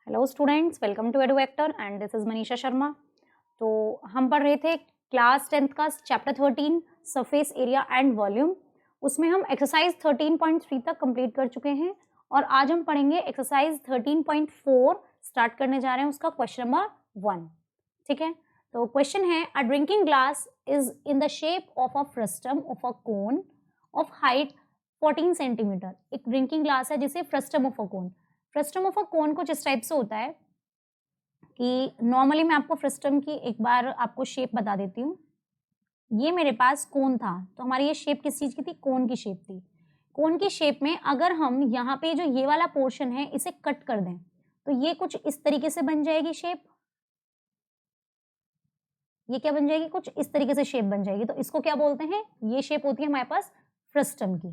Hello students, welcome to Eduvector and this is Manisha Sharma. तो हम पढ़ रहे थे क्लास 10th का chapter 13 surface area and volume. उसमें हम एक्सरसाइज 13.3 तक कंप्लीट कर चुके हैं और आज हम पढ़ेंगे एक्सरसाइज 13.4 स्टार्ट करने जा रहे हैं, उसका क्वेश्चन नंबर 1। ठीक है, तो क्वेश्चन है a drinking glass is in the shape of a frustum of a cone of height 14 centimetre. एक ड्रिंकिंग ग्लास है जिसे frustum of a cone, frustum of a cone कुछ इस टाइप से होता है कि नॉर्मली मैं आपको फ्रस्टम की एक बार आपको शेप बता देती हूँ। ये मेरे पास कोन था, तो हमारी ये शेप किस चीज की थी? कोन की शेप थी। कोन की शेप में अगर हम यहाँ पे जो ये वाला पोर्शन है इसे कट कर दें तो ये कुछ इस तरीके से बन जाएगी शेप। ये क्या बन जाएगी? कुछ इस तरीके से शेप बन जाएगी। तो इसको क्या बोलते हैं? ये शेप होती है हमारे पास फ्रस्टम की।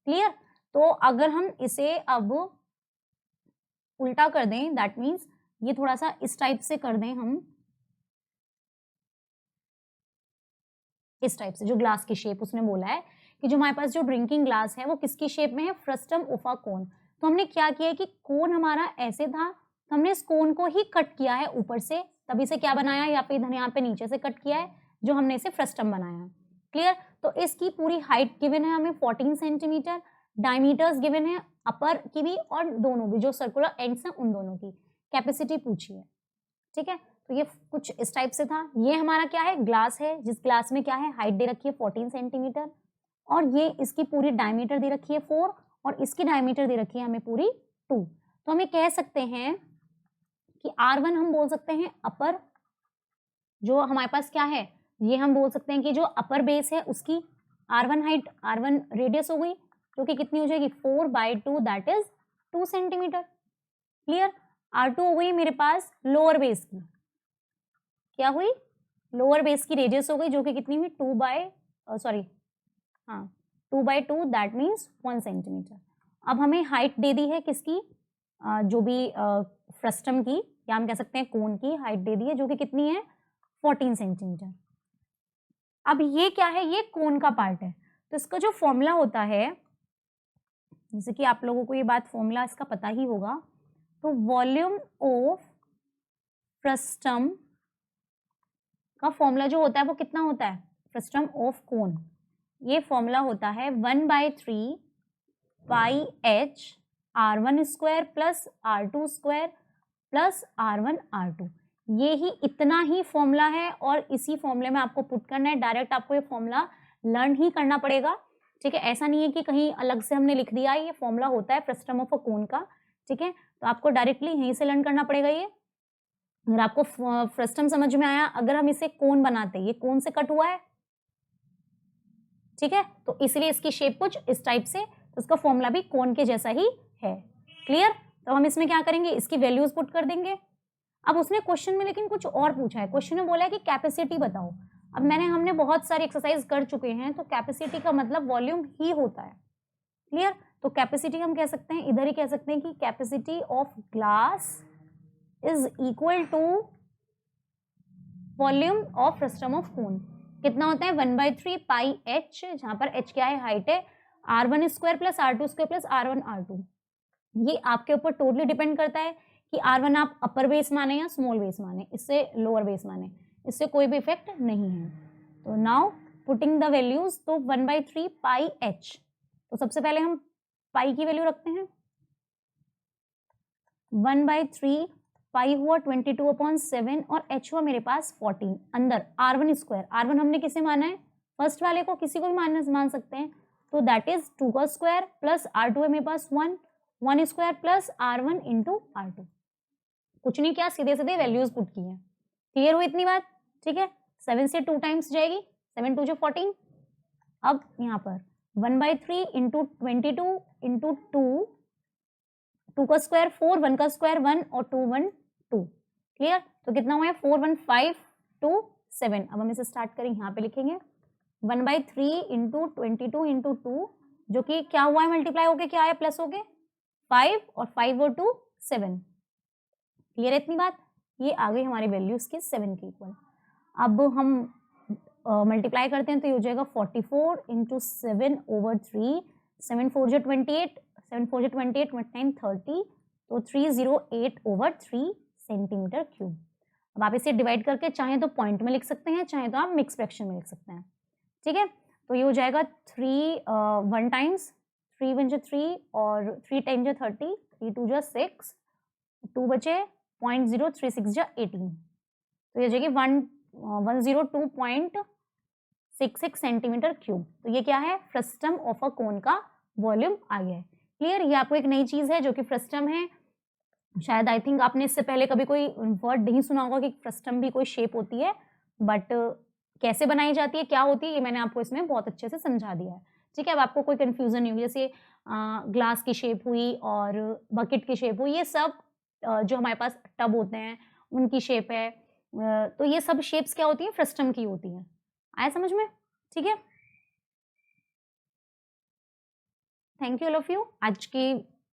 क्लियर? तो अगर हम इसे अब उल्टा कर दें, दैट मीन्स ये थोड़ा सा इस टाइप से कर दें, हम इस टाइप से, जो ग्लास की शेप उसने बोला है कि जो हमारे पास जो ड्रिंकिंग ग्लास है वो किसकी शेप में है? फ्रस्टम ऑफ अ कोन। तो हमने क्या किया है कि कोन हमारा ऐसे था, तो हमने इस कोन को ही कट किया है ऊपर से, तभी से क्या बनाया? या पे इधर यहाँ पे नीचे से कट किया है, जो हमने इसे फ्रस्टम बनाया है। क्लियर? तो इसकी पूरी हाइट गिवन है हमें 14 सेंटीमीटर, डायमीटर्स गिवन है अपर की भी और दोनों भी, जो सर्कुलर एंड्स हैं उन दोनों की। कैपेसिटी पूछी है। ठीक है, तो ये कुछ इस टाइप से था। ये हमारा क्या है? ग्लास है, जिस ग्लास में क्या है? हाइट दे रखी है 14 सेंटीमीटर और ये इसकी पूरी डायमीटर दे रखी है 4 और इसकी डायमीटर दे रखी है हमें पूरी 2। तो हम ये कह सकते हैं कि R1 हम बोल सकते हैं अपर, जो हमारे पास क्या है, ये हम बोल सकते हैं कि जो अपर बेस है उसकी R1 हाइट, R1 रेडियस हो गई, जो कि कितनी हो जाएगी? 4/2, that is 2 centimetre. Clear? R2 हो गई मेरे पास लोअर बेस की। क्या हुई? लोअर बेस की रेडियस हो गई, जो कि कितनी हुई? 2/2, दैट मीन्स 1 सेंटीमीटर। अब हमें हाइट दे दी है किसकी? जो भी फ्रस्टम की, या हम कह सकते हैं कोन की हाइट दे दी है, जो कि कितनी है? 14 सेंटीमीटर। अब ये क्या है? ये कोन का पार्ट है, तो इसका जो फॉर्मूला होता है, जैसे कि आप लोगों को ये बात फॉर्मूला इसका पता ही होगा, तो वॉल्यूम ऑफ फ्रस्टम का फॉर्मूला जो होता है वो कितना होता है? फ्रस्टम ऑफ कोन, ये फॉर्मूला होता है 1/3 pi h R1 square plus R2 square plus R1 R2। ये ही इतना ही फॉर्मूला है और इसी फॉर्मूले में आपको पुट करना है। डायरेक्ट आपको ये फॉर्मूला लर्न ही करना पड़ेगा। ठीक है, ऐसा नहीं है कि कहीं अलग से हमने लिख दिया, ये फॉर्मूला होता है फ्रस्टम ऑफ अ कोन का। ठीक है, तो आपको डायरेक्टली यहीं से लर्न करना पड़ेगा। ये अगर आपको फ्रस्टम समझ में आया, अगर हम इसे कोन बनाते, ये कोन से कट हुआ है, ठीक है, तो इसलिए इसकी शेप कुछ इस टाइप से, तो उसका फॉर्मूला भी कोन के जैसा ही है। क्लियर? तो हम इसमें क्या करेंगे? इसकी वैल्यूज पुट कर देंगे। अब उसने क्वेश्चन में लेकिन कुछ और पूछा है। क्वेश्चन में बोला है कि कैपेसिटी बताओ। अब हमने बहुत सारी एक्सरसाइज कर चुके हैं, तो कैपेसिटी का मतलब वॉल्यूम ही होता है। क्लियर? तो कैपेसिटी हम कह सकते हैं, इधर ही कह सकते हैं कि capacity of glass is equal to volume of frustum of cone. कितना होता है? 1/3 पाई एच, जहां पर एच क्या है? हाइट है। R1 square plus R2 square plus R1 R2। ये आपके ऊपर टोटली डिपेंड करता है कि R1 आप अपर बेस माने या स्मॉल बेस माने, इससे लोअर बेस माने, इससे कोई भी इफेक्ट नहीं है। तो नाउ पुटिंग द वैल्यूज, तो 1/3 पाई एच, तो सबसे पहले हम पाई की वैल्यू रखते हैं। 1/3 पाई हुआ 22/7 और h हुआ मेरे पास 14। अंदर R1 स्क्वायर, R1 हमने किसे माना है? फर्स्ट वाले को, किसी को भी मान सकते हैं, तो दैट इज 2 का स्क्वायर प्लस R2 है मेरे पास 1 square plus R1 into R2। कुछ नहीं किया, सीधे सीधे वैल्यूज पुट की है। क्लियर हुई इतनी बात? ठीक है, 7 से 2 टाइम्स जाएगी, 7 2 14। अब यहाँ पर 1/3 इंटू 22 इंटू 2 का स्क्वायर 4, 1 का स्क्वायर 1 और 2 1 2। क्लियर? तो कितना हुआ है? 4 1 5 2 7। अब हम इसे स्टार्ट करें, यहाँ पे लिखेंगे 1/3 इंटू 22 इंटू 2, जो कि क्या हुआ है? मल्टीप्लाई होके क्या आया? प्लस हो गए 5 और 5 और 2 7। क्लियर है इतनी बात? ये आ गई हमारी वैल्यूज की 7 के इक्वल। अब हम मल्टीप्लाई करते हैं, तो ये हो जाएगा 44 इंटू 7/3, 7 4 जो 28, 7 4 जो 28, 29 30, तो 308/3 सेंटीमीटर क्यूब। अब आप इसे डिवाइड करके चाहें तो पॉइंट में लिख सकते हैं, चाहे तो आप मिक्स फ्रैक्शन में लिख सकते हैं। ठीक है, तो ये हो जाएगा 3 1 टाइम्स 3 वन जो 3 और 3 टाइम जो 30, 3 2 जो 6, 2 बचे 0.036 जो 18, तो ये हो जाएगी 102.66 सेंटीमीटर क्यूब। तो ये क्या है, फ्रस्टम ऑफ अ कोन का वॉल्यूम आ गया है। क्लियर, ये आपको एक नई चीज है जो कि फ्रस्टम है। शायद आई थिंक आपने इससे पहले कभी कोई वर्ड नहीं सुना होगा कि फ्रस्टम भी कोई शेप होती है, बट कैसे बनाई जाती है, क्या होती है, ये मैंने आपको इसमें बहुत अच्छे से समझा दिया है। ठीक है, अब आपको कोई कंफ्यूजन नहीं होगी। जैसे ग्लास की शेप हुई और बकेट की शेप हुई, ये सब जो हमारे पास टब होते हैं उनकी शेप है। तो ये सब शेप्स क्या होती हैं, फ्रस्टम की होती हैं। आया समझ में? ठीक है, thank you all of you. आज की